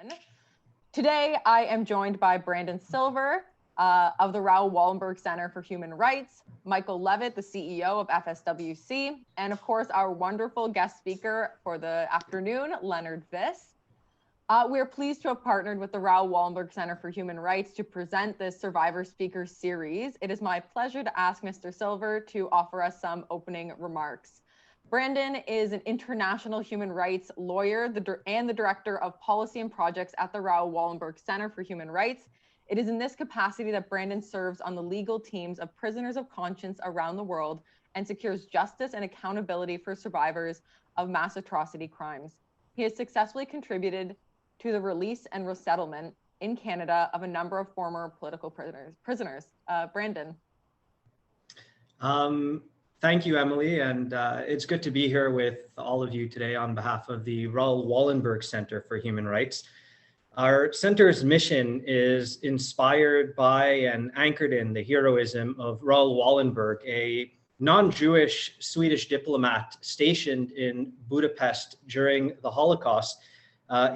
everyone. Today, I am joined by Brandon Silver of the Raoul Wallenberg Center for Human Rights, Michael Levitt, the CEO of FSWC, and of course, our wonderful guest speaker for the afternoon, Leonard Vis. We are pleased to have partnered with the Raoul Wallenberg Center for Human Rights to present this Survivor Speaker Series. It is my pleasure to ask Mr. Silver to offer us some opening remarks. Brandon is an international human rights lawyer and the director of policy and projects at the Raoul Wallenberg Center for Human Rights. It is in this capacity that Brandon serves on the legal teams of prisoners of conscience around the world and secures justice and accountability for survivors of mass atrocity crimes. He has successfully contributed to the release and resettlement in Canada of a number of former political prisoners. Brandon. Thank you, Emily, and it's good to be here with all of you today on behalf of the Raoul Wallenberg Center for Human Rights. Our center's mission is inspired by and anchored in the heroism of Raoul Wallenberg, a non-Jewish Swedish diplomat stationed in Budapest during the Holocaust.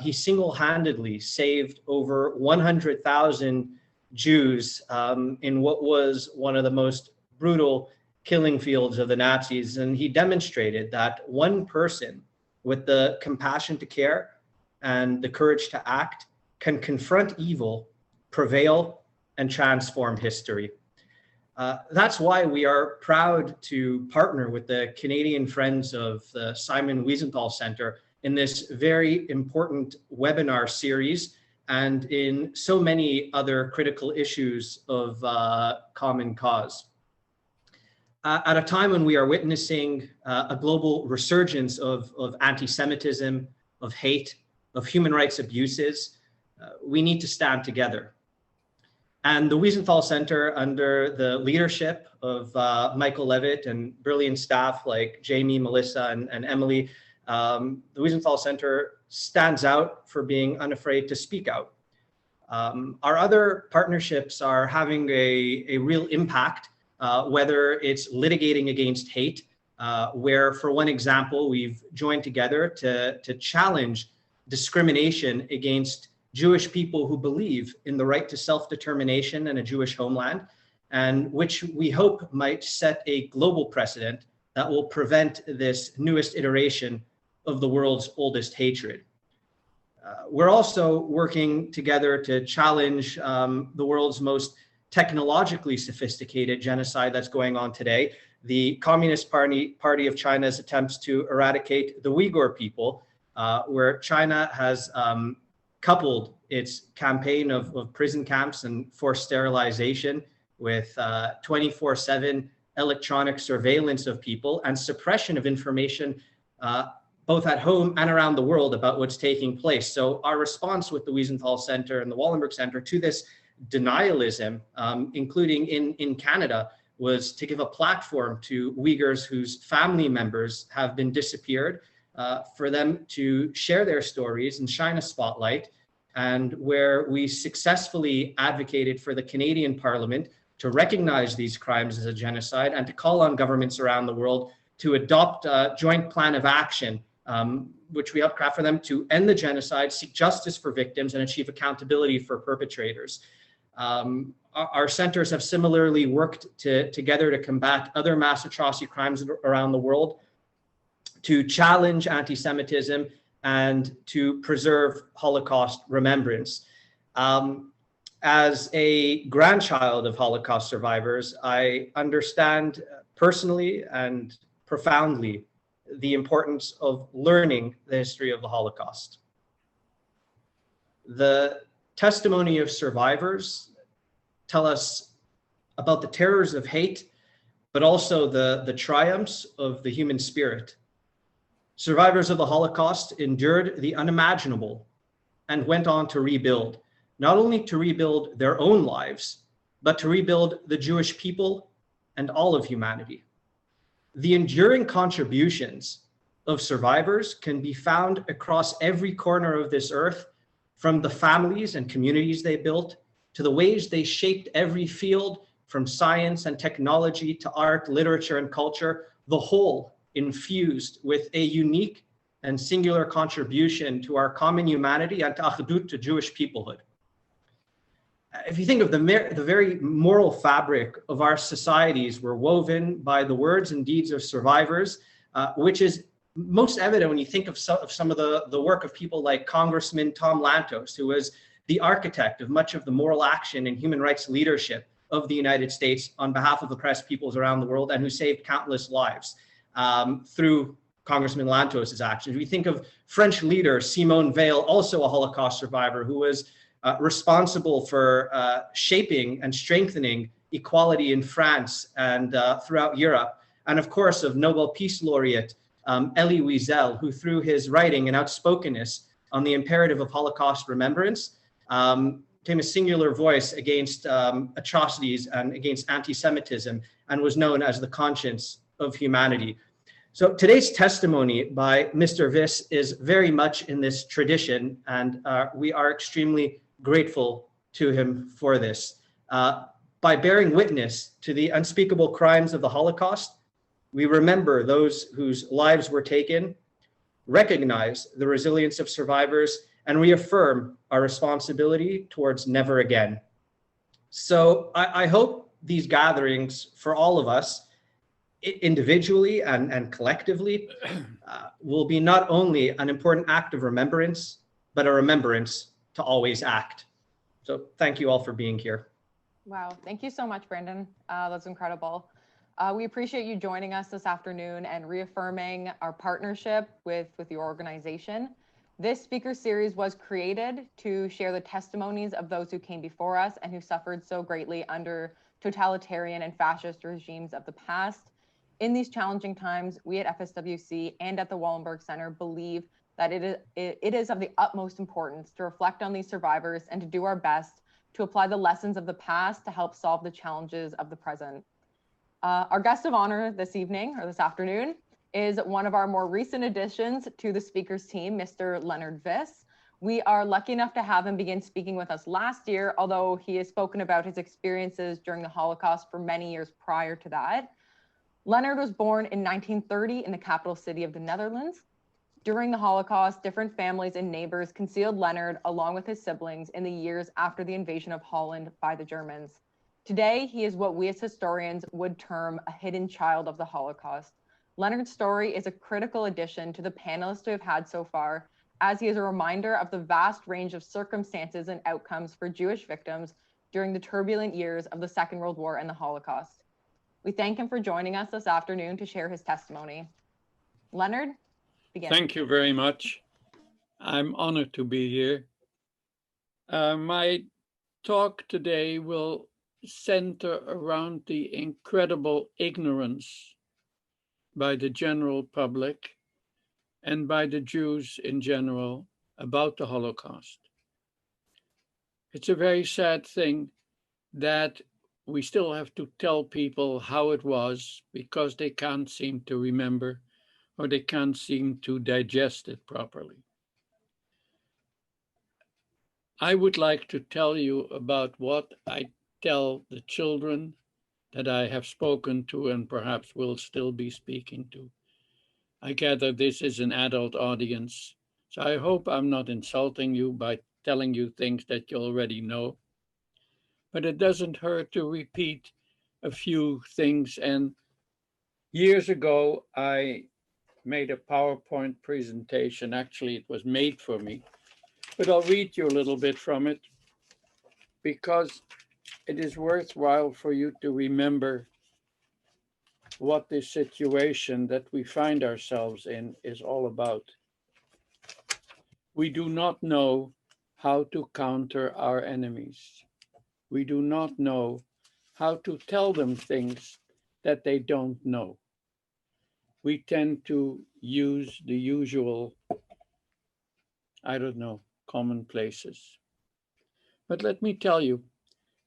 He single-handedly saved over 100,000 Jews in what was one of the most brutal killing fields of the Nazis. And he demonstrated that one person with the compassion to care and the courage to act can confront evil, prevail, and transform history. That's why we are proud to partner with the Canadian Friends of the Simon Wiesenthal Center in this very important webinar series and in so many other critical issues of common cause. At a time when we are witnessing a global resurgence of anti-Semitism, of hate, of human rights abuses, we need to stand together. And the Wiesenthal Center, under the leadership of Michael Levitt and brilliant staff like Jamie, Melissa, and Emily, the Wiesenthal Center stands out for being unafraid to speak out. Our other partnerships are having a real impact, whether it's litigating against hate, where, for one example, we've joined together to challenge discrimination against Jewish people who believe in the right to self-determination and a Jewish homeland, and which we hope might set a global precedent that will prevent this newest iteration of the world's oldest hatred. We're also working together to challenge the world's most technologically sophisticated genocide that's going on today, the Communist Party of China's attempts to eradicate the Uyghur people, where China has coupled its campaign of prison camps and forced sterilization with 24/7 electronic surveillance of people and suppression of information both at home and around the world about what's taking place. So our response with the Wiesenthal Center and the Wallenberg Center to this denialism, including in Canada, was to give a platform to Uyghurs whose family members have been disappeared, for them to share their stories and shine a spotlight, and where we successfully advocated for the Canadian Parliament to recognize these crimes as a genocide and to call on governments around the world to adopt a joint plan of action, which we helped craft for them to end the genocide, seek justice for victims, and achieve accountability for perpetrators. Our centers have similarly worked together to combat other mass atrocity crimes around the world, to challenge anti-Semitism, and to preserve Holocaust remembrance. As a grandchild of Holocaust survivors, I understand personally and profoundly the importance of learning the history of the Holocaust. The testimony of survivors tell us about the terrors of hate, but also the triumphs of the human spirit. Survivors of the Holocaust endured the unimaginable and went on to rebuild, not only to rebuild their own lives, but to rebuild the Jewish people and all of humanity. The enduring contributions of survivors can be found across every corner of this earth, from the families and communities they built, to the ways they shaped every field, from science and technology to art, literature, and culture, the whole infused with a unique and singular contribution to our common humanity and to Achdut, to Jewish peoplehood. If you think of the very moral fabric of our societies were woven by the words and deeds of survivors, which is most evident when you think of some of the work of people like Congressman Tom Lantos, who was the architect of much of the moral action and human rights leadership of the United States on behalf of oppressed peoples around the world, and who saved countless lives through Congressman Lantos's actions. We think of French leader Simon Weil, also a Holocaust survivor, who was responsible for shaping and strengthening equality in France and throughout Europe. And of course, of Nobel Peace Laureate Elie Wiesel, who through his writing and outspokenness on the imperative of Holocaust remembrance, became a singular voice against atrocities and against anti-Semitism, and was known as the conscience of humanity. So today's testimony by Mr. Vis is very much in this tradition, and we are extremely grateful to him for this. By bearing witness to the unspeakable crimes of the Holocaust, we remember those whose lives were taken, recognize the resilience of survivors, and reaffirm our responsibility towards never again. So I hope these gatherings for all of us, individually and collectively, will be not only an important act of remembrance, but a remembrance to always act. So thank you all for being here. Wow, thank you so much, Brandon. That's incredible. We appreciate you joining us this afternoon and reaffirming our partnership with your organization. This speaker series was created to share the testimonies of those who came before us and who suffered so greatly under totalitarian and fascist regimes of the past. In these challenging times, we at FSWC and at the Wallenberg Center believe that it is of the utmost importance to reflect on these survivors and to do our best to apply the lessons of the past to help solve the challenges of the present. Our guest of honor this evening, or this afternoon, is one of our more recent additions to the speakers team, Mr. Leonard Vis. We are lucky enough to have him begin speaking with us last year, although he has spoken about his experiences during the Holocaust for many years prior to that. Leonard was born in 1930 in the capital city of the Netherlands. During the Holocaust, different families and neighbors concealed Leonard along with his siblings in the years after the invasion of Holland by the Germans. Today, he is what we as historians would term a hidden child of the Holocaust. Leonard's story is a critical addition to the panelists we have had so far, as he is a reminder of the vast range of circumstances and outcomes for Jewish victims during the turbulent years of the Second World War and the Holocaust. We thank him for joining us this afternoon to share his testimony. Leonard, begin. Thank you very much. I'm honored to be here. My talk today will center around the incredible ignorance by the general public and by the Jews in general about the Holocaust. It's a very sad thing that we still have to tell people how it was because they can't seem to remember or they can't seem to digest it properly. I would like to tell you about what I tell the children that I have spoken to and perhaps will still be speaking to. I gather this is an adult audience, so I hope I'm not insulting you by telling you things that you already know. But it doesn't hurt to repeat a few things. And years ago, I made a PowerPoint presentation. Actually, it was made for me, but I'll read you a little bit from it because it is worthwhile for you to remember what this situation that we find ourselves in is all about. We do not know how to counter our enemies. We do not know how to tell them things that they don't know. We tend to use the usual, commonplaces. But let me tell you,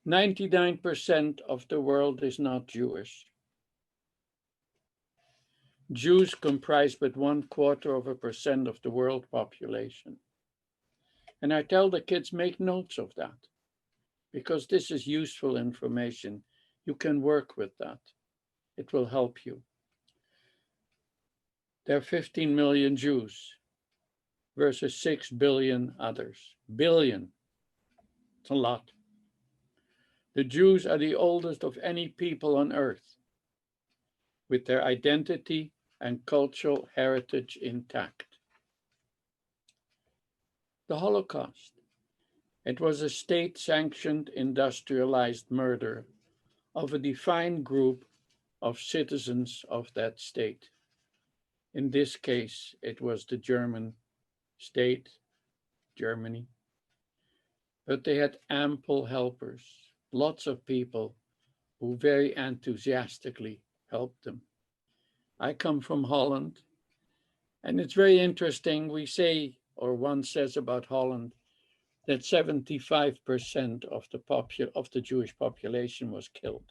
99% of the world is not Jewish. Jews comprise but 0.25% of the world population. And I tell the kids, make notes of that, because this is useful information. You can work with that. It will help you. There are 15 million Jews. versus 6 billion others. Billion. It's a lot. The Jews are the oldest of any people on earth, with their identity and cultural heritage intact. The Holocaust. It was a state-sanctioned industrialized murder of a defined group of citizens of that state. In this case, it was the German state, Germany. But they had ample helpers, lots of people who very enthusiastically helped them. I come from Holland, and it's very interesting. We say, or one says about Holland, that 75% of the Jewish population was killed.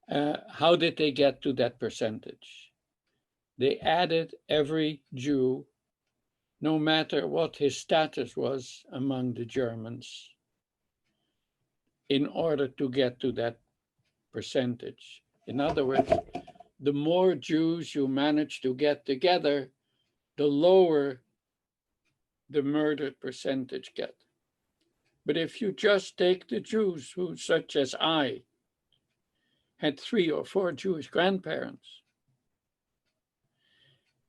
How did they get to that percentage? They added every Jew, no matter what his status was among the Germans, in order to get to that percentage. In other words, the more Jews you manage to get together, the lower the murdered percentage get. But if you just take the Jews who, such as I, had 3 or 4 Jewish grandparents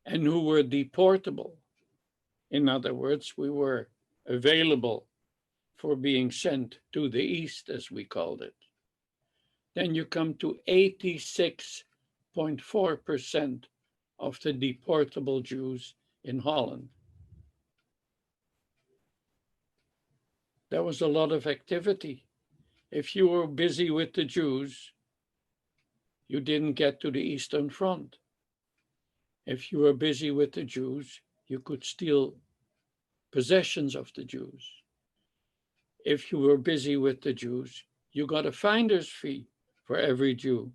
and who were deportable, in other words, we were available for being sent to the East, as we called it, then you come to 86.4% of the deportable Jews in Holland. There was a lot of activity. If you were busy with the Jews, you didn't get to the Eastern Front. If you were busy with the Jews, you could steal possessions of the Jews. If you were busy with the Jews, you got a finder's fee for every Jew.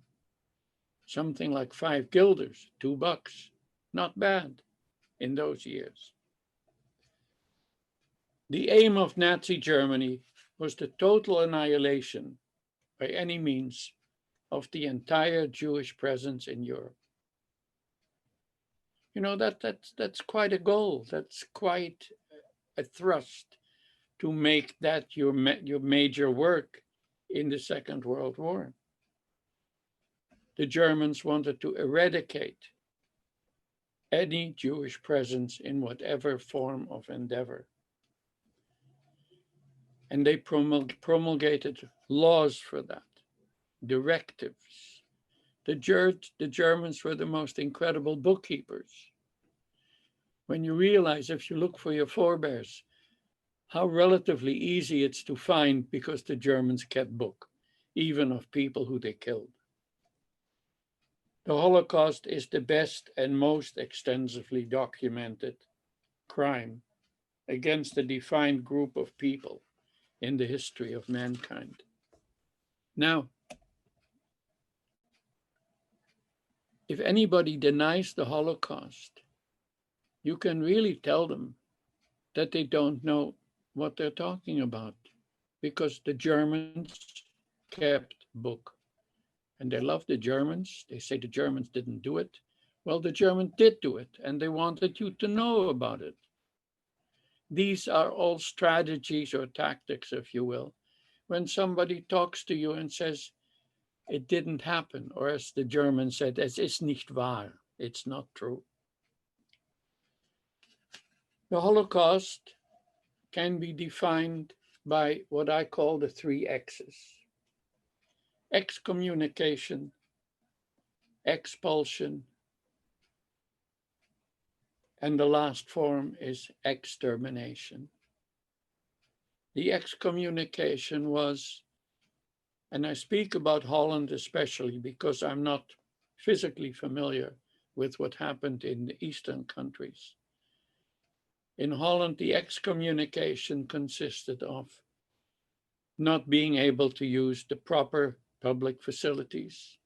Something like 5 guilders, $2. Not bad in those years. The aim of Nazi Germany was the total annihilation by any means of the entire Jewish presence in Europe. You know, that's quite a goal. That's quite a thrust to make that your major work in the Second World War. The Germans wanted to eradicate any Jewish presence in whatever form of endeavor. And they promulgated laws for that, directives. The Germans were the most incredible bookkeepers. When you realize, if you look for your forebears, how relatively easy it's to find, because the Germans kept book, even of people who they killed. The Holocaust is the best and most extensively documented crime against a defined group of people in the history of mankind. Now, if anybody denies the Holocaust, you can really tell them that they don't know what they're talking about, because the Germans kept book. And they love the Germans. They say the Germans didn't do it. Well, the Germans did do it, and they wanted you to know about it. These are all strategies or tactics, if you will. When somebody talks to you and says, it didn't happen, or as the Germans said, es ist nicht wahr, it's not true. The Holocaust can be defined by what I call the 3 X's. Excommunication, expulsion, and the last form is extermination. The excommunication was, and I speak about Holland especially because I'm not physically familiar with what happened in the Eastern countries. In Holland, the excommunication consisted of not being able to use the proper public facilities,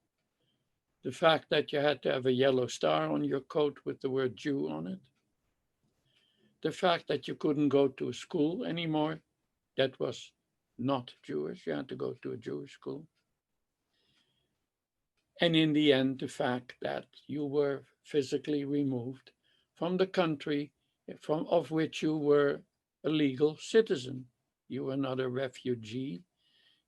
the fact that you had to have a yellow star on your coat with the word Jew on it, the fact that you couldn't go to a school anymore that was not Jewish, you had to go to a Jewish school, and in the end, the fact that you were physically removed from the country of which you were a legal citizen. You were not a refugee.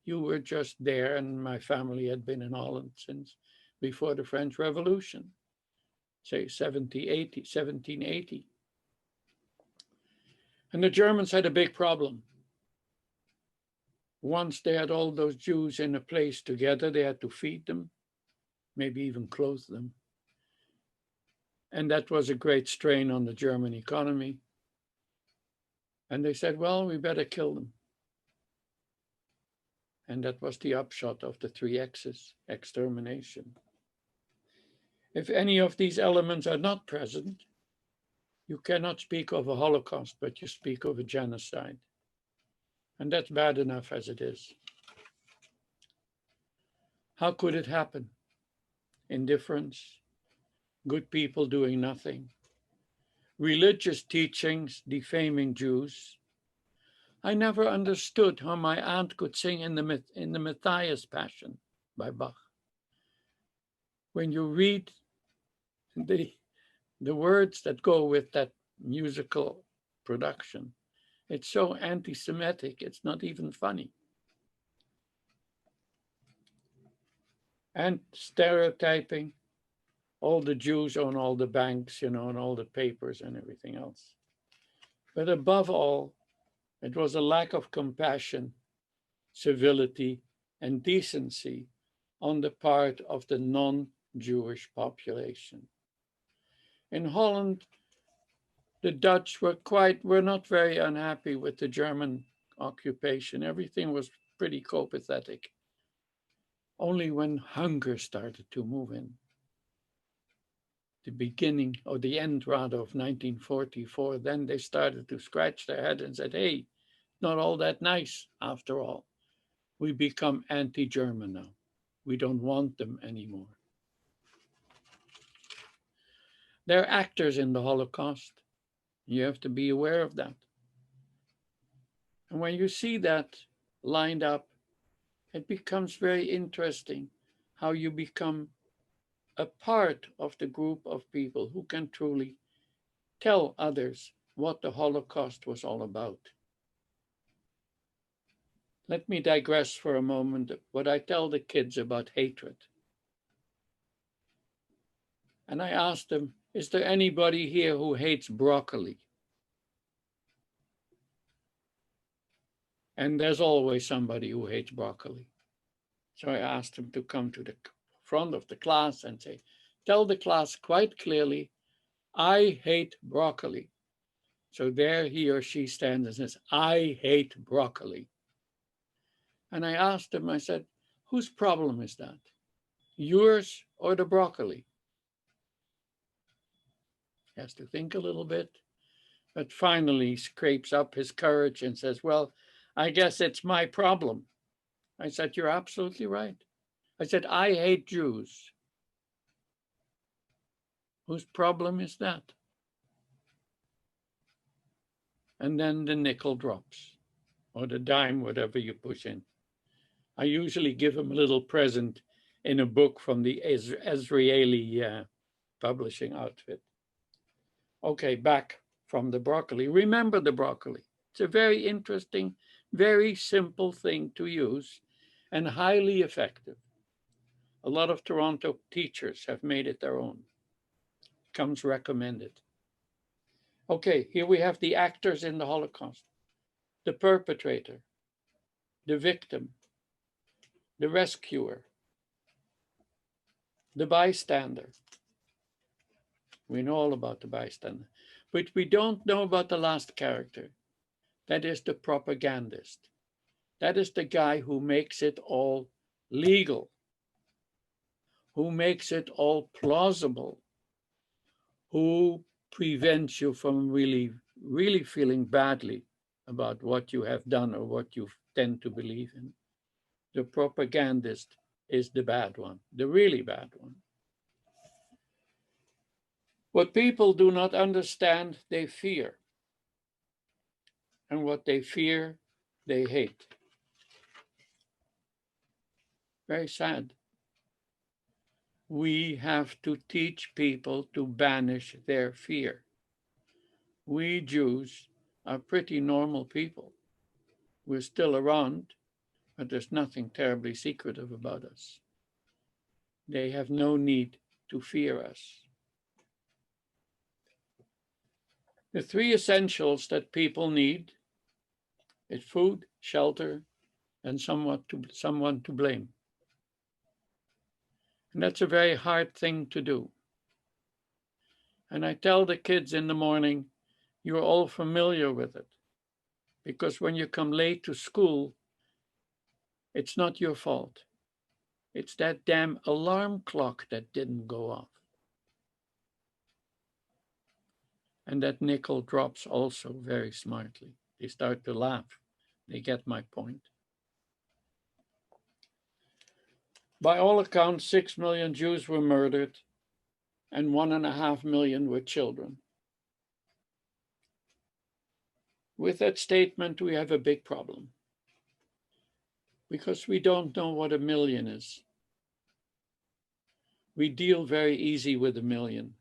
You were just there, and my family had been in Holland since before the French Revolution, say 1780. And the Germans had a big problem. Once they had all those Jews in a place together, they had to feed them, maybe even clothe them. And that was a great strain on the German economy. And they said, well, we better kill them. And that was the upshot of the 3 X's, extermination. If any of these elements are not present, you cannot speak of a Holocaust, but you speak of a genocide. And that's bad enough as it is. How could it happen? Indifference, good people doing nothing, religious teachings defaming Jews. I never understood how my aunt could sing in the Matthias Passion by Bach. When you read the words that go with that musical production, it's so anti-Semitic, it's not even funny. And stereotyping, all the Jews own all the banks, and all the papers and everything else. But above all, it was a lack of compassion, civility, and decency on the part of the non-Jewish population. In Holland, the Dutch were not very unhappy with the German occupation. Everything was pretty copacetic. Only when hunger started to move in, the beginning, or the end rather, of 1944, then they started to scratch their head and said, hey, not all that nice after all. We become anti-German now. We don't want them anymore. They're actors in the Holocaust. You have to be aware of that. And when you see that lined up, it becomes very interesting how you become a part of the group of people who can truly tell others what the Holocaust was all about. Let me digress for a moment what I tell the kids about hatred. And I ask them, is there anybody here who hates broccoli? And there's always somebody who hates broccoli. So I asked them to come to the front of the class and say, tell the class quite clearly, I hate broccoli. So there he or she stands and says, I hate broccoli. And I asked him, I said, whose problem is that? Yours or the broccoli? He has to think a little bit, but finally scrapes up his courage and says, well, I guess it's my problem. I said, you're absolutely right. I said, I hate Jews. Whose problem is that? And then the nickel drops, or the dime, whatever you push in. I usually give him a little present in a book from the Israeli publishing outfit. Okay, back from the broccoli. Remember the broccoli. It's a very interesting, very simple thing to use and highly effective. A lot of Toronto teachers have made it their own. Comes recommended. Okay, here we have the actors in the Holocaust, the perpetrator, the victim, the rescuer, the bystander. We know all about the bystander, but we don't know about the last character. That is the propagandist. That is the guy who makes it all legal, who makes it all plausible, who prevents you from really feeling badly about what you have done or what you tend to believe in. The propagandist is the bad one, the really bad one. What people do not understand, they fear. And what they fear, they hate. Very sad. We have to teach people to banish their fear. we Jews are pretty normal people. We're still around, but there's nothing terribly secretive about us. They have no need to fear us. The three essentials that people need is food, shelter, and someone to blame. And that's a very hard thing to do. And I tell the kids in the morning, you're all familiar with it. Because when you come late to school, it's not your fault. It's that damn alarm clock that didn't go off. And that nickel drops also very smartly. They start to laugh. They get my point. By all accounts, 6 million Jews were murdered and 1.5 million were children. With that statement, we have a big problem because we don't know what 1 million is. We deal very easy with 1 million.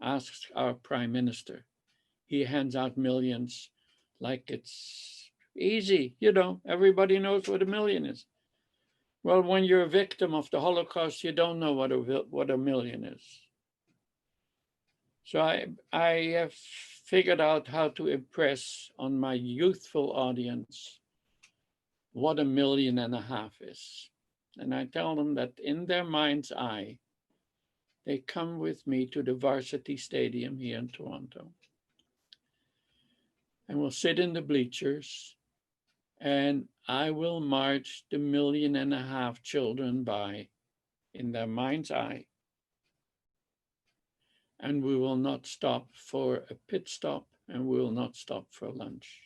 Ask our prime minister. He hands out millions like it's easy. You know, everybody knows what 1 million is. Well, when you're a victim of the Holocaust, you don't know what 1 million is. So I have figured out how to impress on my youthful audience what 1.5 million is. And I tell them that in their mind's eye, they come with me to the Varsity Stadium here in Toronto. And we'll sit in the bleachers and I will march the 1.5 million children by in their mind's eye. And we will not stop for a pit stop and we will not stop for lunch.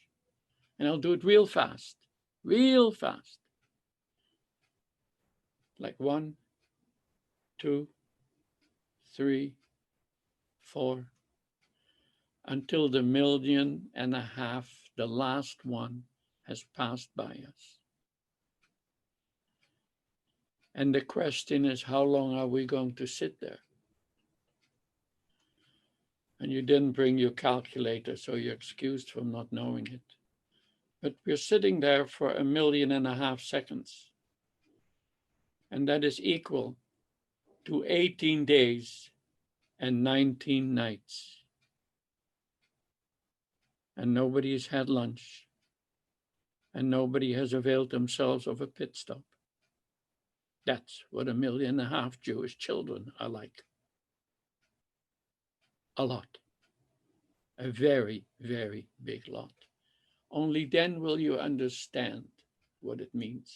And I'll do it real fast. Like 1, 2, 3, 4, until the 1.5 million, the last one, has passed by us. And the question is, how long are we going to sit there? And you didn't bring your calculator, so you're excused from not knowing it. But we're sitting there for 1.5 million seconds. And that is equal to 18 days and 19 nights. And nobody's had lunch. And nobody has availed themselves of a pit stop. That's what 1.5 million Jewish children are like. A lot. A very, very big lot. Only then will you understand what it means.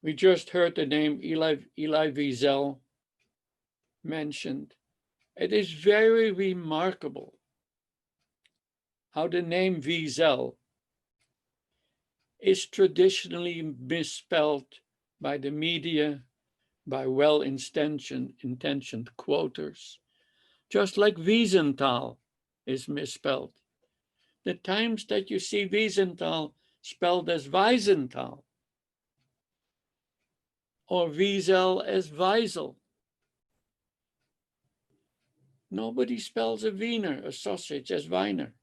We just heard the name Elie Wiesel mentioned. It is very remarkable how the name Wiesel is traditionally misspelled by the media, by well-intentioned quoters, just like Visental is misspelled. The times that you see Visental spelled as Visental, or Wiesel as Wiesel. Nobody spells a Wiener, a sausage, as Wiener.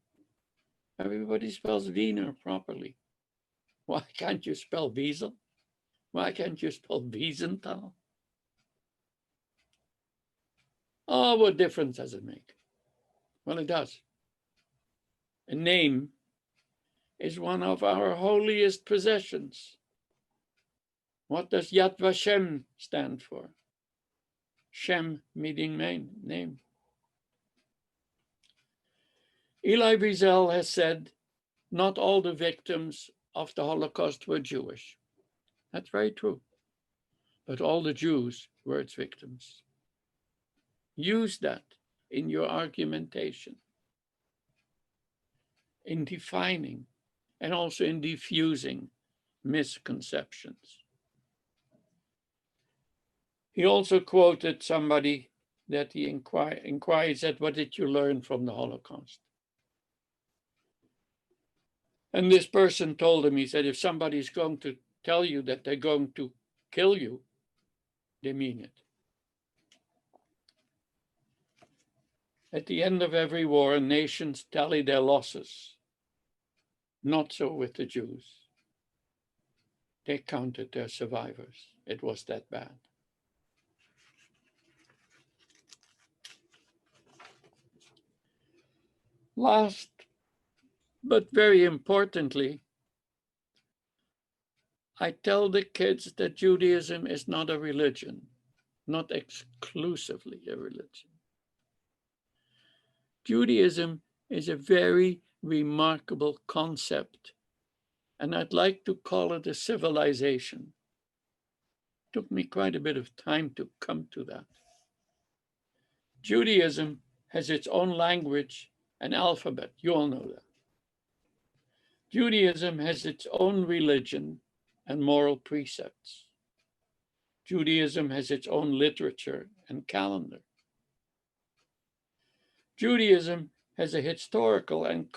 Everybody spells Wiener properly. Why can't you spell Wiesel? Why can't you spell Wiesenthal? Oh, what difference does it make? Well, it does. A name is one of our holiest possessions. What does Yad Vashem stand for? Shem meaning name. Elie Wiesel has said, not all the victims of the Holocaust were Jewish. That's very true. But all the Jews were its victims. Use that in your argumentation, in defining and also in diffusing misconceptions. He also quoted somebody that he inquired, said, what did you learn from the Holocaust? And this person told him, he said, if somebody's going to tell you that they're going to kill you, they mean it. At the end of every war, nations tally their losses. Not so with the Jews. They counted their survivors. It was that bad. Last, but very importantly, I tell the kids that Judaism is not a religion, not exclusively a religion. Judaism is a very remarkable concept, and I'd like to call it a civilization. It took me quite a bit of time to come to that. Judaism has its own language and alphabet. You all know that. Judaism has its own religion and moral precepts. Judaism has its own literature and calendar. Judaism has a historical and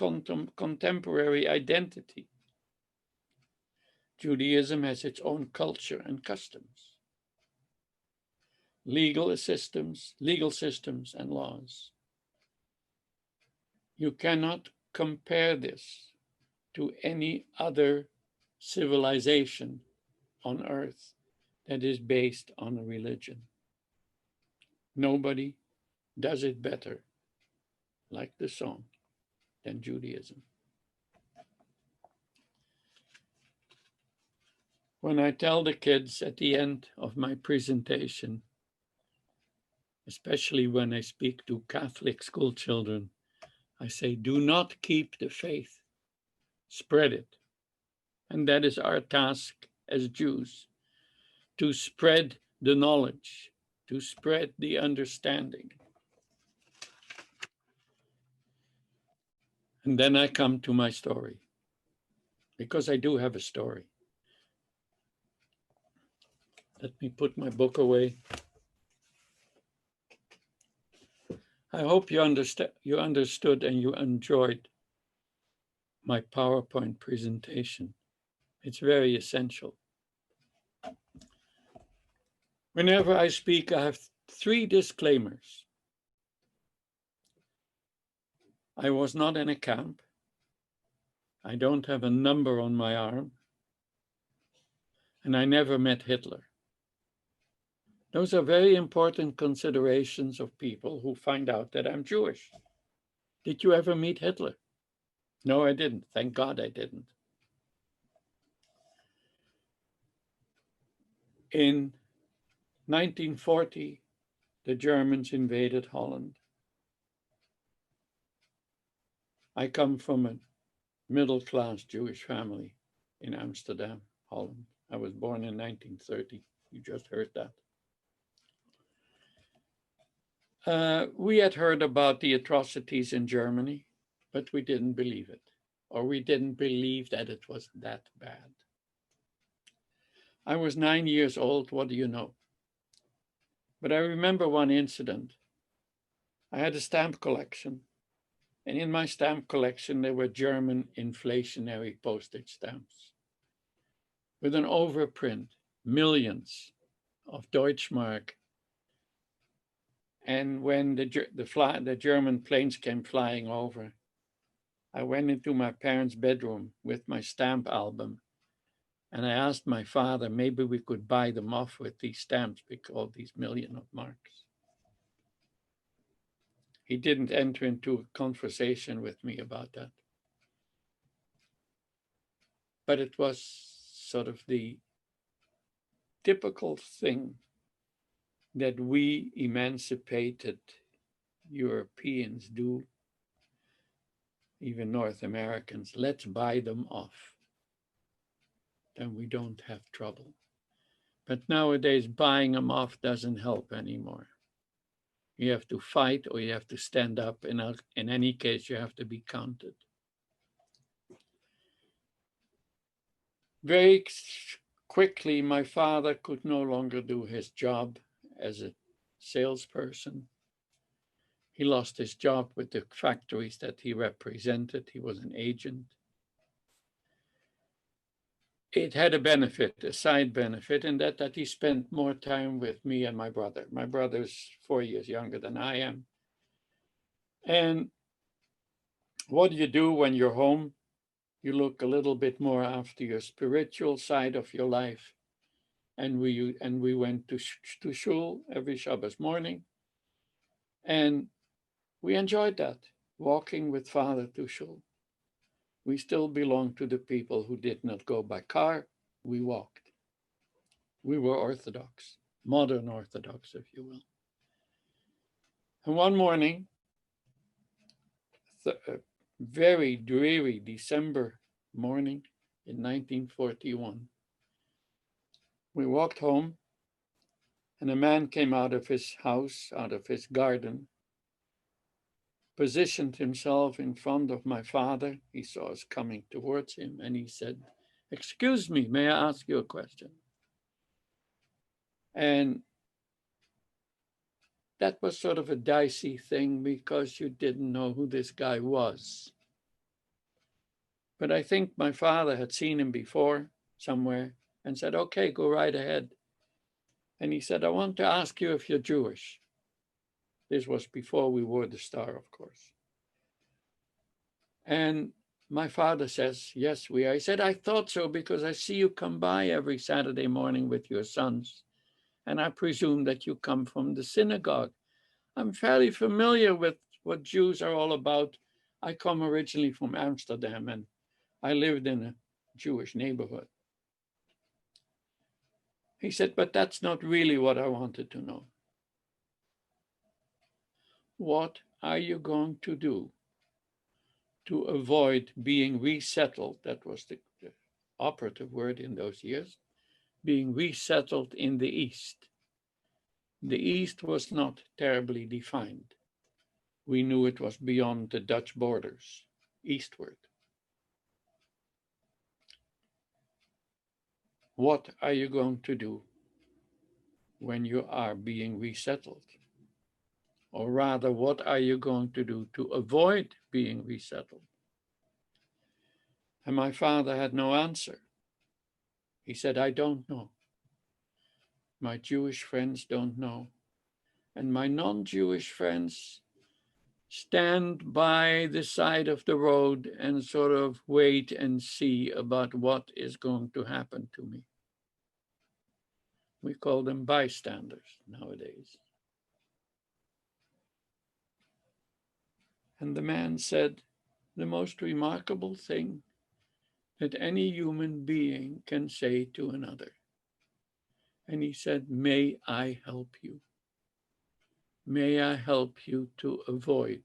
contemporary identity. Judaism has its own culture and customs, legal systems and laws. You cannot compare this to any other civilization on earth that is based on a religion. Nobody does it better, like the song, than Judaism. When I tell the kids at the end of my presentation, especially when I speak to Catholic school children, I say, do not keep the faith, spread it. And that is our task as Jews, to spread the knowledge, to spread the understanding. And then I come to my story, because I do have a story. Let me put my book away. I hope you understood and you enjoyed my PowerPoint presentation. It's very essential. Whenever I speak, I have 3 disclaimers. I was not in a camp. I don't have a number on my arm. And I never met Hitler. Those are very important considerations of people who find out that I'm Jewish. Did you ever meet Hitler? No, I didn't. Thank God I didn't. In 1940, the Germans invaded Holland. I come from a middle-class Jewish family in Amsterdam, Holland. I was born in 1930. You just heard that. We had heard about the atrocities in Germany, but we didn't believe it, or we didn't believe that it was that bad. I was 9 years old, what do you know? But I remember one incident. I had a stamp collection, and in my stamp collection, there were German inflationary postage stamps with an overprint, millions of Deutschmark. And when the German planes came flying over, I went into my parents' bedroom with my stamp album, and I asked my father, maybe we could buy them off with these stamps, because these million of marks. He didn't enter into a conversation with me about that. But it was sort of the typical thing that we emancipated Europeans do, even North Americans. Let's buy them off. Then we don't have trouble. But nowadays, buying them off doesn't help anymore. You have to fight or you have to stand up. In any case, you have to be counted. Very quickly, my father could no longer do his job as a salesperson. He lost his job with the factories that he represented. He was an agent. it had a benefit, a side benefit, in that he spent more time with me and my brother. My brother's 4 years younger than I am. And what do you do when you're home? You look a little bit more after your spiritual side of your life. And we went to shul every Shabbos morning. And we enjoyed that, walking with Father to shul. We still belong to the people who did not go by car. We walked. We were Orthodox, modern Orthodox, if you will. And one morning, a very dreary December morning in 1941, we walked home, and a man came out of his house, out of his garden, positioned himself in front of my father. He saw us coming towards him, and he said, "Excuse me, may I ask you a question?" And that was sort of a dicey thing because you didn't know who this guy was. But I think my father had seen him before somewhere and said, "Okay, go right ahead." And he said, "I want to ask you if you're Jewish." This was before we wore the star, of course. And my father says, "Yes, we are." He said, "I thought so because I see you come by every Saturday morning with your sons. And I presume that you come from the synagogue. I'm fairly familiar with what Jews are all about. I come originally from Amsterdam and I lived in a Jewish neighborhood." He said, "But that's not really what I wanted to know. What are you going to do to avoid being resettled?" That was the operative word in those years, being resettled in the East. The East was not terribly defined. We knew it was beyond the Dutch borders, eastward. What are you going to do when you are being resettled? Or rather, what are you going to do to avoid being resettled? And my father had no answer. He said, "I don't know. My Jewish friends don't know. And my non-Jewish friends stand by the side of the road and sort of wait and see about what is going to happen to me." We call them bystanders nowadays. And the man said, the most remarkable thing that any human being can say to another. And he said, "May I help you? May I help you to avoid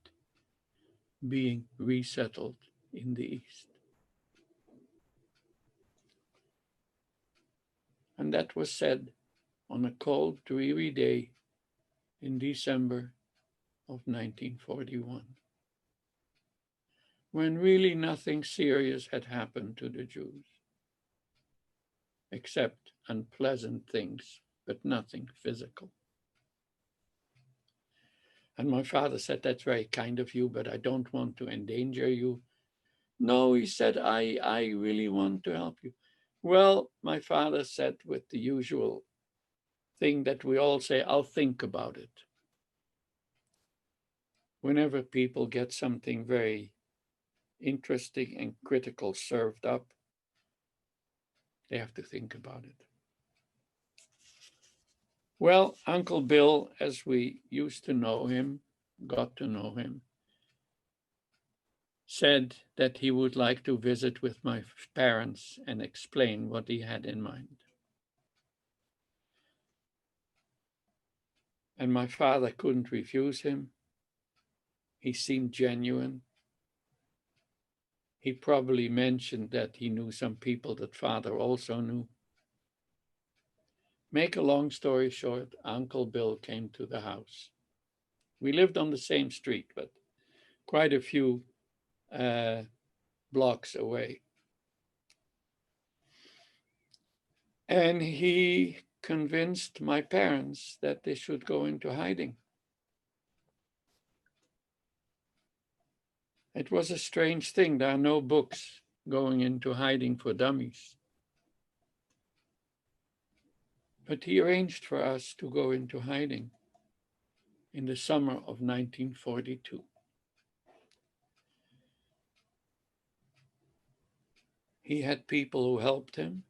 being resettled in the East?" And that was said on a cold, dreary day in December of 1941, when really nothing serious had happened to the Jews, except unpleasant things, but nothing physical. And my father said, "That's very kind of you, but I don't want to endanger you." "No," he said, I really want to help you." "Well," my father said with the usual thing that we all say, "I'll think about it." Whenever people get something very interesting and critical served up, they have to think about it. Well, Uncle Bill, as we used to know him, got to know him, said that he would like to visit with my parents and explain what he had in mind. And my father couldn't refuse him. He seemed genuine. He probably mentioned that he knew some people that father also knew. Make a long story short, Uncle Bill came to the house. We lived on the same street, but quite a few blocks away. And he convinced my parents that they should go into hiding. It was a strange thing. There are no books going into hiding for dummies. But he arranged for us to go into hiding in the summer of 1942. He had people who helped him.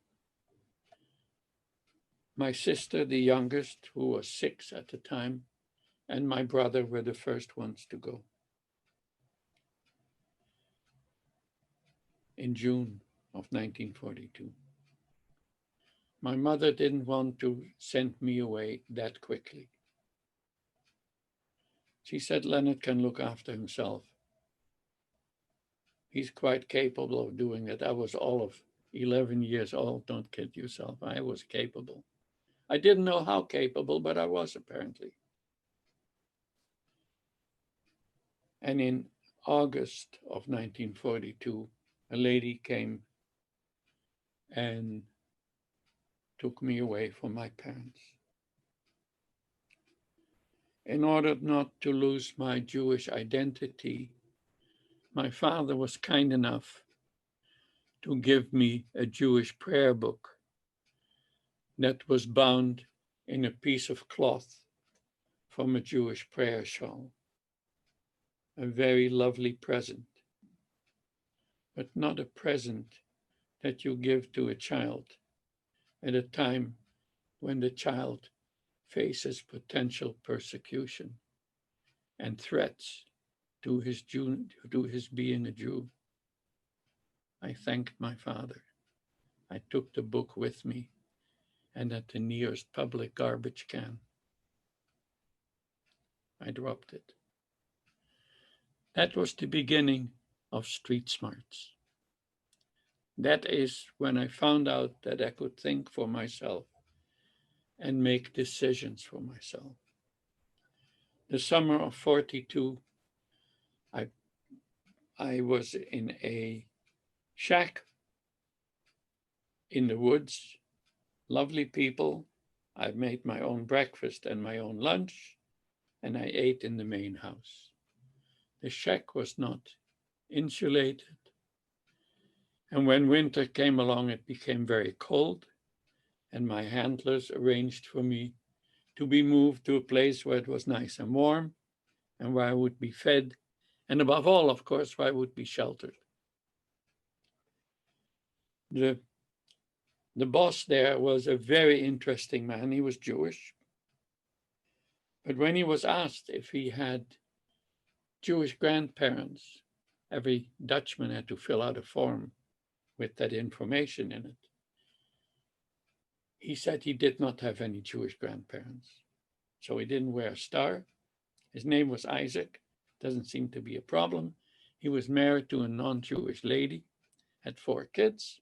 My sister, the youngest, who was 6 at the time, and my brother were the first ones to go. In June of 1942. My mother didn't want to send me away that quickly. She said Leonard can look after himself. He's quite capable of doing it. I was all of 11 years old, don't kid yourself. I was capable. I didn't know how capable, but I was apparently. And in August of 1942, a lady came and took me away from my parents. In order not to lose my Jewish identity, my father was kind enough to give me a Jewish prayer book that was bound in a piece of cloth from a Jewish prayer shawl. A very lovely present, but not a present that you give to a child at a time when the child faces potential persecution and threats to his being a Jew. I thanked my father. I took the book with me, and at the nearest public garbage can, I dropped it. That was the beginning of street smarts. That is when I found out that I could think for myself and make decisions for myself. The summer of 42, I was in a shack in the woods, lovely people. I made my own breakfast and my own lunch, and I ate in the main house. The shack was not insulated, and when winter came along, it became very cold, and my handlers arranged for me to be moved to a place where it was nice and warm, and where I would be fed, and above all, of course, where I would be sheltered. The boss there was a very interesting man. He was Jewish. But when he was asked if he had Jewish grandparents, every Dutchman had to fill out a form with that information in it. He said he did not have any Jewish grandparents. So he didn't wear a star. His name was Isaac. Doesn't seem to be a problem. He was married to a non-Jewish lady, had 4 kids.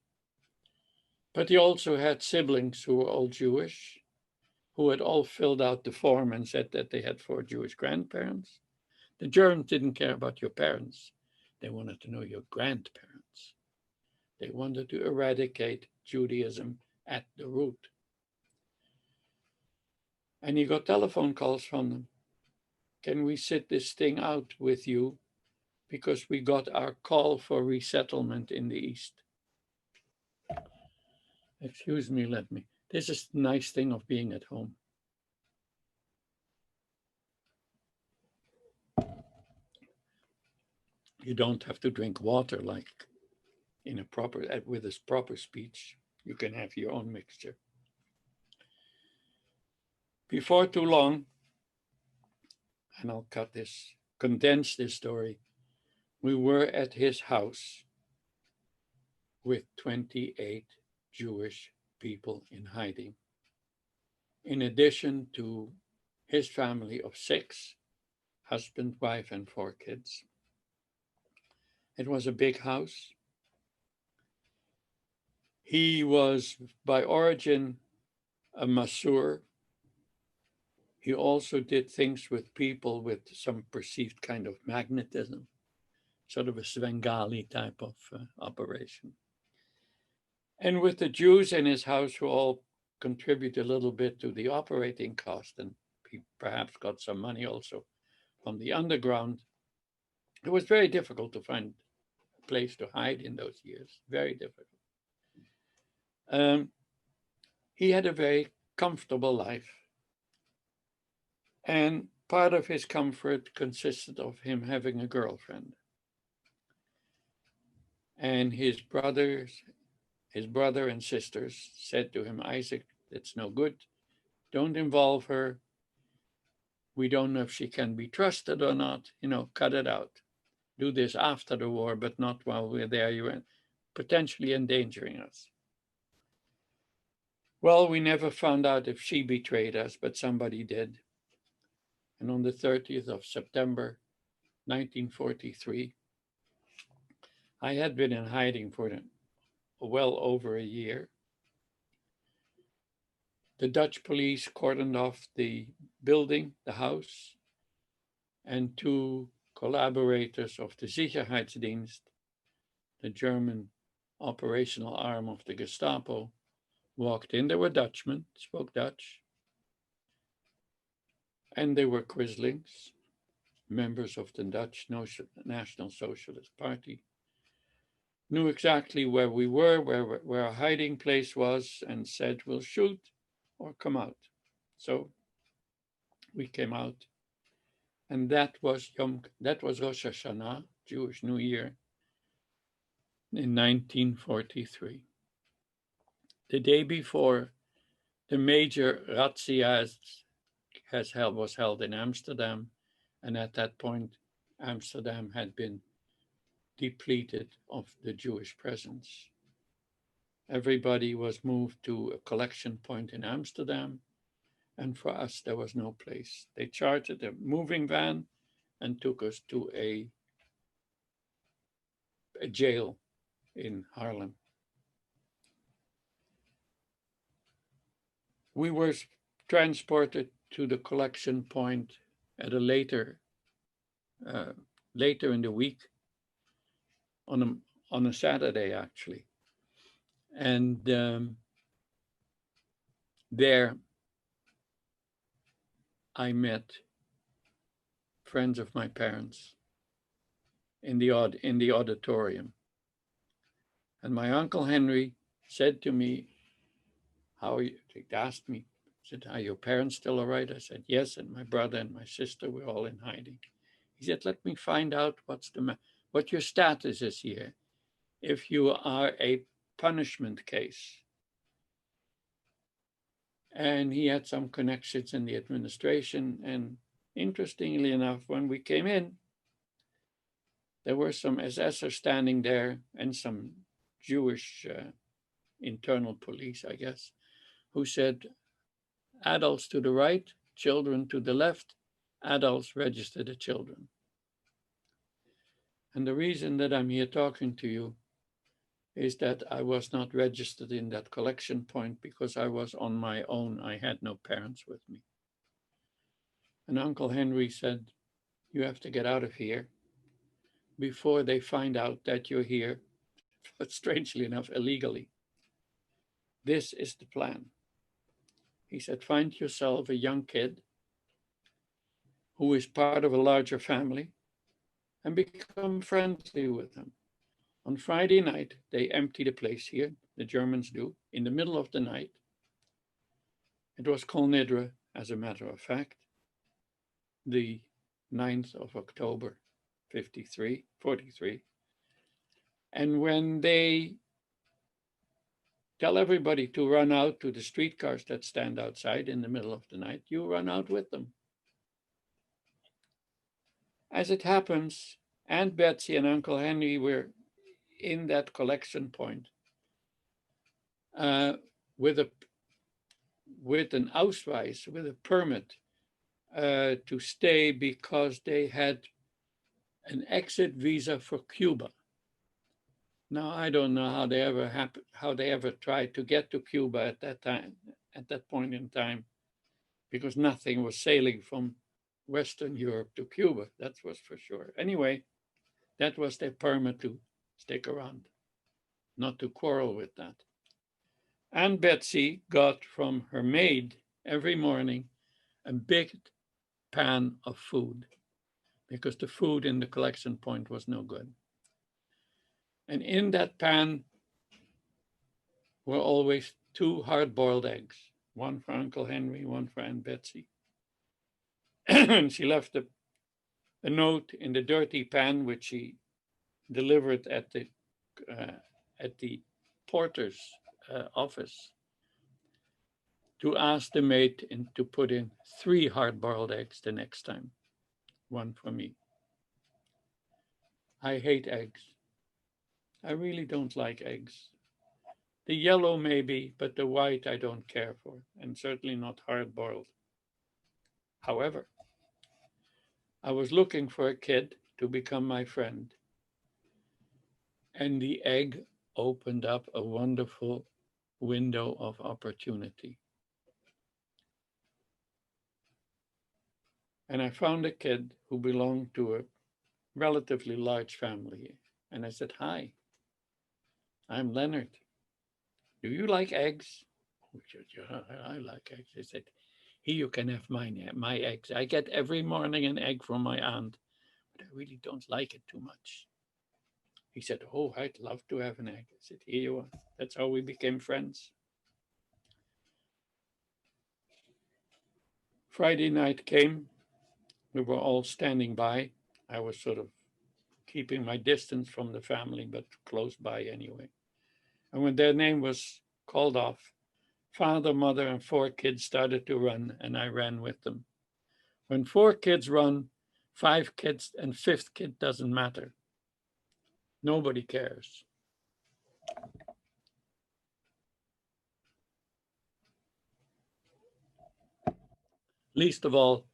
But he also had siblings who were all Jewish, who had all filled out the form and said that they had 4 Jewish grandparents. The Germans didn't care about your parents. They wanted to know your grandparents. They wanted to eradicate Judaism at the root. And he got telephone calls from them. Can we sit this thing out with you? Because we got our call for resettlement in the East. Excuse me, this is the nice thing of being at home. You don't have to drink water like with a proper speech. You can have your own mixture. Before too long, and I'll condense this story, we were at his house with 28 Jewish people in hiding, in addition to his family of 6, husband, wife, and 4 kids. It was a big house. He was by origin a masseur. He also did things with people with some perceived kind of magnetism, sort of a Svengali type of operation. And with the Jews in his house who all contribute a little bit to the operating cost, and he perhaps got some money also from the underground, it was very difficult to find a place to hide in those years, very difficult. He had a very comfortable life. And part of his comfort consisted of him having a girlfriend. And his brother and sisters said to him, Isaac, that's no good. Don't involve her. We don't know if she can be trusted or not. You know, cut it out. Do this after the war, but not while we're there. You're potentially endangering us. Well, we never found out if she betrayed us, but somebody did. And on the 30th of September, 1943, I had been in hiding for well over a year. The Dutch police cordoned off the building, the house, and two collaborators of the Sicherheitsdienst, the German operational arm of the Gestapo, walked in. They were Dutchmen, spoke Dutch, and they were Quislings, members of the Dutch National Socialist Party, knew exactly where we were, where our hiding place was, and said, we'll shoot or come out. So we came out, and that was Rosh Hashanah, Jewish New Year, in 1943. The day before, the major razzia was held in Amsterdam, and at that point, Amsterdam had been depleted of the Jewish presence. Everybody was moved to a collection point in Amsterdam, and for us, there was no place. They chartered a moving van and took us to a jail in Haarlem. We were transported to the collection point at a later in the week, on a Saturday actually, and there I met friends of my parents in the auditorium, and my Uncle Henry said to me, "How are you?" He asked me, said, "Are your parents still all right?" I said, "Yes," and my brother and my sister were all in hiding. He said, "Let me find out what your status is here. If you are a punishment case." And he had some connections in the administration. And interestingly enough, when we came in, there were some SSers standing there and some Jewish internal police, I guess, who said, adults to the right, children to the left, adults register the children. And the reason that I'm here talking to you is that I was not registered in that collection point because I was on my own. I had no parents with me. And Uncle Henry said, "You have to get out of here before they find out that you're here," but strangely enough, illegally. "This is the plan." He said, "Find yourself a young kid who is part of a larger family and become friendly with them. On Friday night, they empty the place here, the Germans do, in the middle of the night. It was Kol Nidre, as a matter of fact, the 9th of October, 43. And when they tell everybody to run out to the streetcars that stand outside in the middle of the night, you run out with them. As it happens, Aunt Betsy and Uncle Henry were in that collection point with an Ausweis, with a permit to stay because they had an exit visa for Cuba. Now, I don't know how they ever tried to get to Cuba at that point in time, because nothing was sailing from Western Europe to Cuba, that was for sure. Anyway, that was their permit to stick around, not to quarrel with that. Aunt Betsy got from her maid every morning a big pan of food, because the food in the collection point was no good. And in that pan were always 2 hard-boiled eggs, one for Uncle Henry, one for Aunt Betsy. And she left a note in the dirty pan, which she delivered at the porter's office, to ask the maid to put in 3 hard-boiled eggs the next time, one for me. I hate eggs. I really don't like eggs. The yellow maybe, but the white I don't care for, and certainly not hard-boiled. However, I was looking for a kid to become my friend, and the egg opened up a wonderful window of opportunity. And I found a kid who belonged to a relatively large family. And I said, "Hi, I'm Leonard. Do you like eggs?" He said, "Yeah, I like eggs." I said, "Here, you can have my eggs. I get every morning an egg from my aunt, but I really don't like it too much." He said, "Oh, I'd love to have an egg." I said, "Here you are." That's how we became friends. Friday night came. We were all standing by. I was sort of keeping my distance from the family, but close by anyway. And when their name was called off, father, mother, and 4 kids started to run, and I ran with them. When 4 kids run, 5 kids and 5th kid doesn't matter. Nobody cares. Least of all,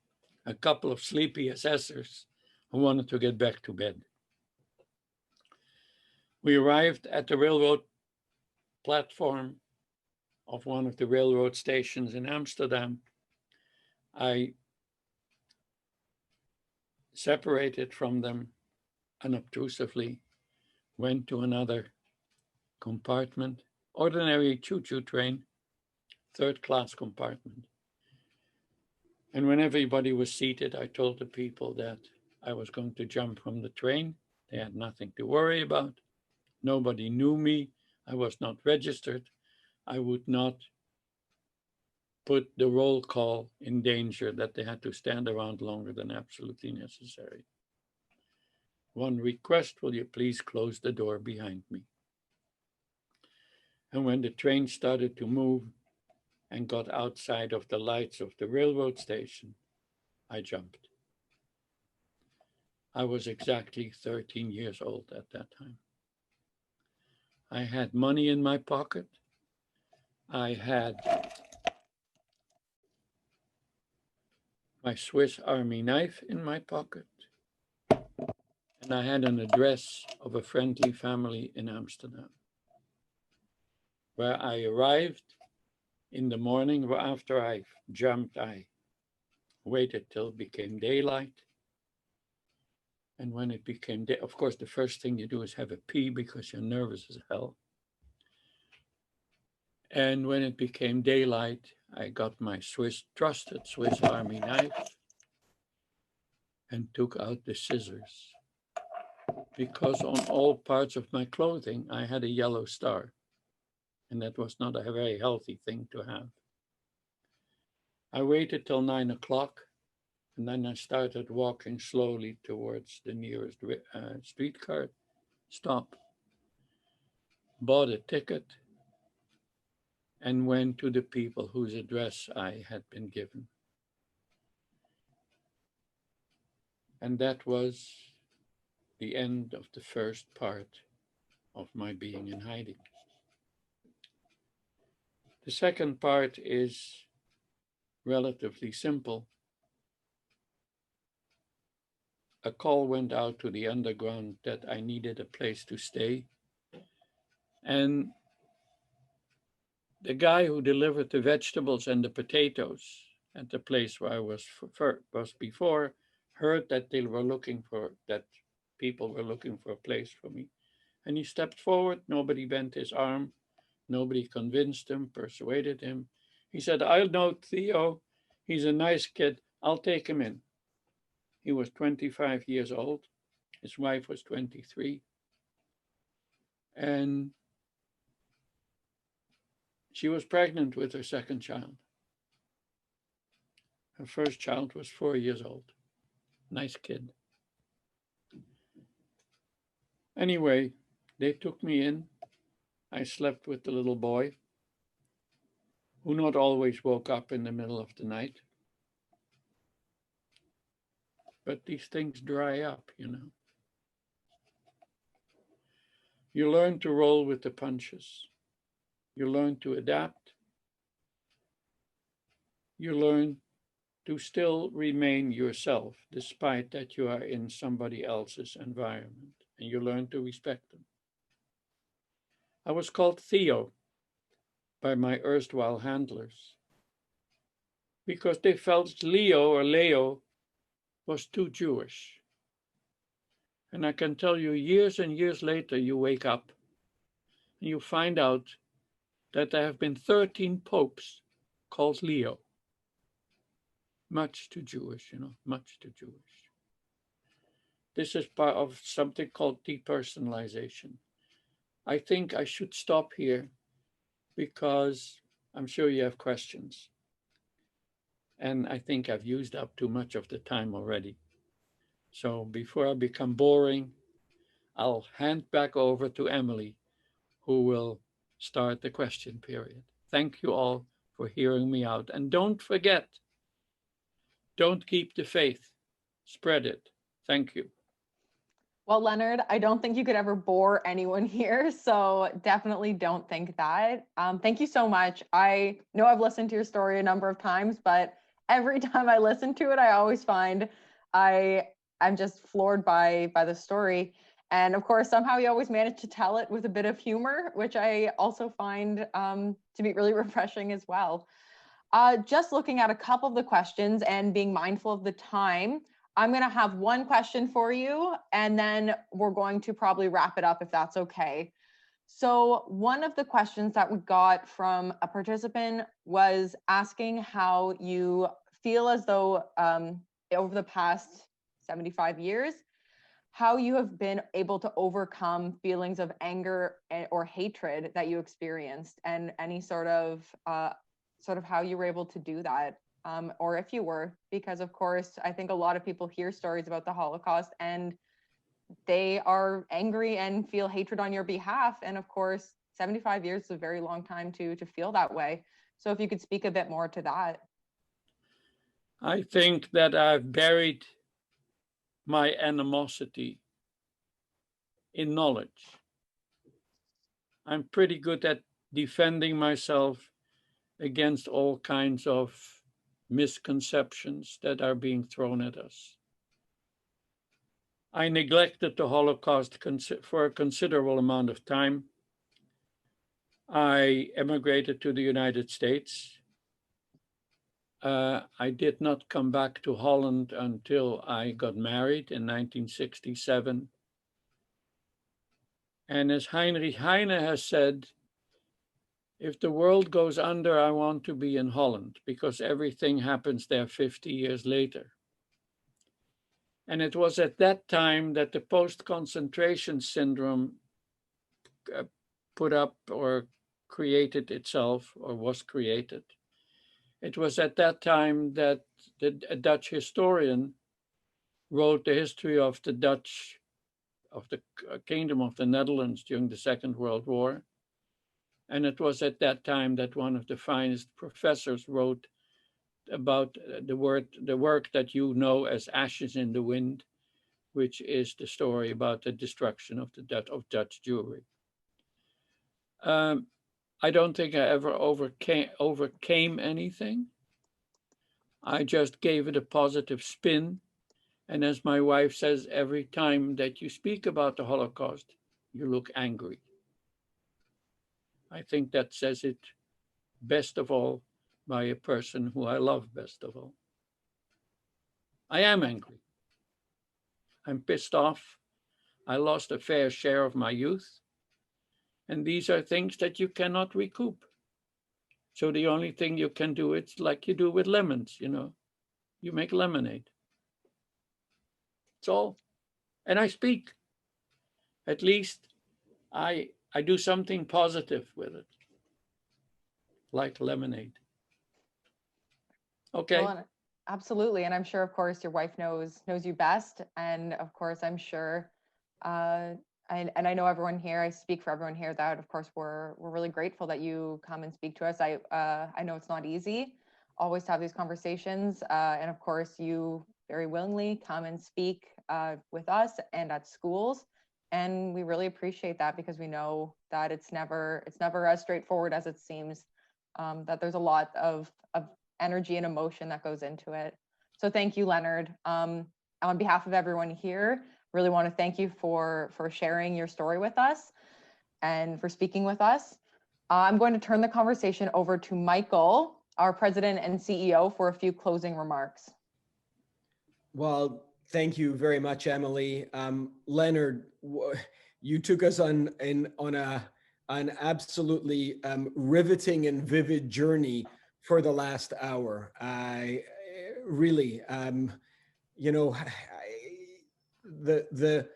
a couple of sleepy assessors who wanted to get back to bed. We arrived at the railroad platform of one of the railroad stations in Amsterdam. I separated from them unobtrusively, went to another compartment, ordinary choo-choo train, 3rd-class compartment. And when everybody was seated, I told the people that I was going to jump from the train. They had nothing to worry about. Nobody knew me. I was not registered. I would not put the roll call in danger that they had to stand around longer than absolutely necessary. One request, will you please close the door behind me? And when the train started to move and got outside of the lights of the railroad station, I jumped. I was exactly 13 years old at that time. I had money in my pocket. I had my Swiss Army knife in my pocket. And I had an address of a friendly family in Amsterdam, where I arrived in the morning. After I jumped, I waited till it became daylight. And when it became day, of course, the first thing you do is have a pee because you're nervous as hell. And when it became daylight, I got my trusted Swiss Army knife and took out the scissors, because on all parts of my clothing, I had a yellow star. And that was not a very healthy thing to have. I waited till 9 o'clock, and then I started walking slowly towards the nearest streetcar stop, bought a ticket, and went to the people whose address I had been given. And that was the end of the first part of my being in hiding. The second part is relatively simple. A call went out to the underground that I needed a place to stay. And the guy who delivered the vegetables and the potatoes at the place where I was before heard that people were looking for a place for me. And he stepped forward. Nobody bent his arm. Nobody convinced him, persuaded him. He said, "I'll know Theo. He's a nice kid. I'll take him in." He was 25 years old. His wife was 23. And she was pregnant with her 2nd child. Her first child was 4 years old. Nice kid. Anyway, they took me in. I slept with the little boy, who not always woke up in the middle of the night. But these things dry up, you know. You learn to roll with the punches. You learn to adapt. You learn to still remain yourself, despite that you are in somebody else's environment, and you learn to respect them. I was called Theo by my erstwhile handlers because they felt Leo or Leo was too Jewish. And I can tell you, years and years later, you wake up and you find out that there have been 13 popes called Leo. Much too Jewish, you know, much too Jewish. This is part of something called depersonalization. I think I should stop here because I'm sure you have questions. And I think I've used up too much of the time already. So before I become boring, I'll hand back over to Emily, who will start the question period. Thank you all for hearing me out. And don't forget, don't keep the faith, spread it. Thank you. Well, Leonard, I don't think you could ever bore anyone here, so definitely don't think that. Thank you so much. I know I've listened to your story a number of times, but every time I listen to it, I always find I'm just floored by the story. And of course, somehow you always manage to tell it with a bit of humor, which I also find to be really refreshing as well. Just looking at a couple of the questions and being mindful of the time, I'm going to have one question for you, and then we're going to probably wrap it up if that's okay. So one of the questions that we got from a participant was asking how you feel as though over the past 75 years, how you have been able to overcome feelings of anger or hatred that you experienced, and any sort of how you were able to do that. Or if you were, because of course, I think a lot of people hear stories about the Holocaust and they are angry and feel hatred on your behalf. And of course, 75 years is a very long time to feel that way. So if you could speak a bit more to that. I think that I've buried my animosity in knowledge. I'm pretty good at defending myself against all kinds of misconceptions that are being thrown at us. I neglected the Holocaust for a considerable amount of time. I emigrated to the United States. I did not come back to Holland until I got married in 1967. And as Heinrich Heine has said, if the world goes under, I want to be in Holland because everything happens there 50 years later. And it was at that time that the post-concentration syndrome put up or created itself or was created. It was at that time that a Dutch historian wrote the history of the Kingdom of the Netherlands during the Second World War. And it was at that time that one of the finest professors wrote about the work that you know as Ashes in the Wind, which is the story about the destruction of Dutch Jewry. I don't think I ever overcame anything. I just gave it a positive spin. And as my wife says, every time that you speak about the Holocaust, you look angry. I think that says it best of all by a person who I love best of all. I am angry. I'm pissed off. I lost a fair share of my youth. And these are things that you cannot recoup. So the only thing you can do, it's like you do with lemons, you know, you make lemonade. That's all. And I speak. At least I do something positive with it, like lemonade. Okay. Well, Absolutely. And I'm sure, of course, your wife knows you best. And of course, I'm sure, and I know everyone here, I speak for everyone here, that of course, we're really grateful that you come and speak to us. I know it's not easy always to have these conversations. And of course, you very willingly come and speak with us and at schools. And we really appreciate that, because we know that it's never as straightforward as it seems, that there's a lot of energy and emotion that goes into it. So thank you, Leonard. On behalf of everyone here, really want to thank you for sharing your story with us and for speaking with us. I'm going to turn the conversation over to Michael, our president and CEO, for a few closing remarks. Well, thank you very much, Emily. Leonard, you took us on an absolutely riveting and vivid journey for the last hour. I really, you know, the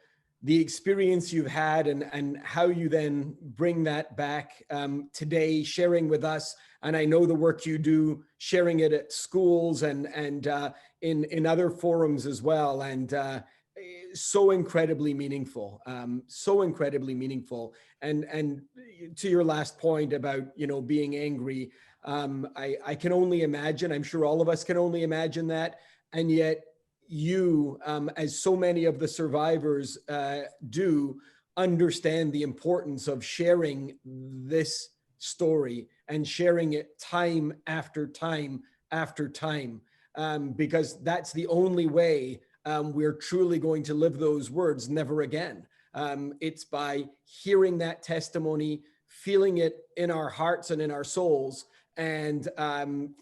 experience you've had and how you then bring that back today, sharing with us. And I know the work you do, sharing it at schools and in other forums as well. And so incredibly meaningful, so incredibly meaningful. And to your last point about, you know, being angry, I can only imagine, I'm sure all of us can only imagine that. And yet you, as so many of the survivors do, understand the importance of sharing this story and sharing it time after time after time, because that's the only way we're truly going to live those words, never again. It's by hearing that testimony, feeling it in our hearts and in our souls. And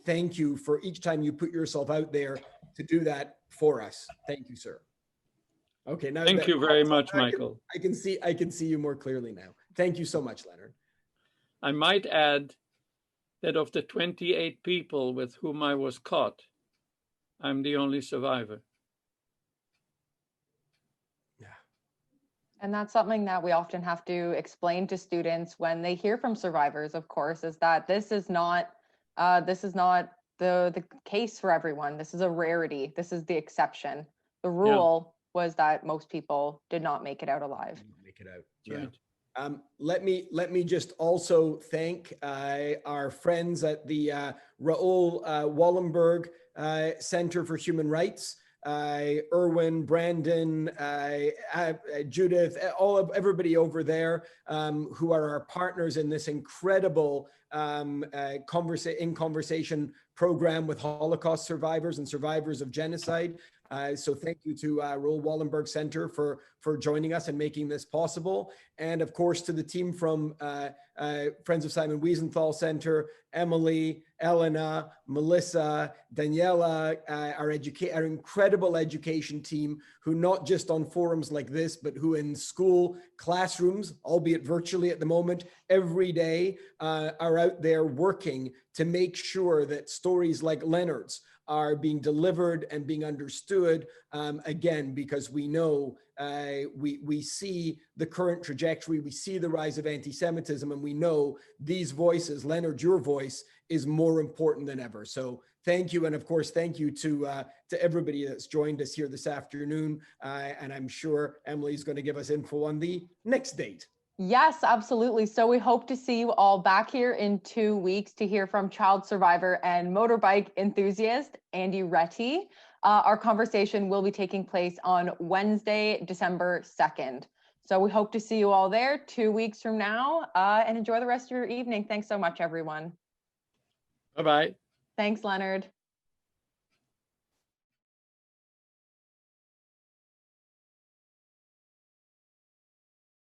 thank you for each time you put yourself out there to do that for us. Thank you, sir. Okay, now Thank you very much, Michael. I can see you more clearly now. Thank you so much, Leonard. I might add that of the 28 people with whom I was caught, I'm the only survivor. Yeah. And that's something that we often have to explain to students when they hear from survivors, of course, is that this is not the case for everyone. This is a rarity. This is the exception. The rule was that most people did not make it out alive. Make it out. Yeah. Right. Let me just also thank our friends at the Raoul Wallenberg Center for Human Rights, Erwin, Brandon, Judith, everybody over there who are our partners in this incredible conversation program with Holocaust survivors and survivors of genocide. So thank you to Raoul Wallenberg Centre for joining us and making this possible. And of course, to the team from Friends of Simon Wiesenthal Center, Emily, Elena, Melissa, Daniela, our incredible education team, who not just on forums like this, but who in school classrooms, albeit virtually at the moment, every day are out there working to make sure that stories like Leonard's are being delivered and being understood, again, because we know we see the current trajectory, we see the rise of anti-Semitism, and we know these voices, Leonard, your voice is more important than ever. So thank you. And of course, thank you to everybody that's joined us here this afternoon. And I'm sure Emily's going to give us info on the next date. Yes, absolutely. So we hope to see you all back here in 2 weeks to hear from child survivor and motorbike enthusiast, Andy Retty. Our conversation will be taking place on Wednesday, December 2nd. So we hope to see you all there 2 weeks from now, and enjoy the rest of your evening. Thanks so much, everyone. Bye-bye. Thanks, Leonard.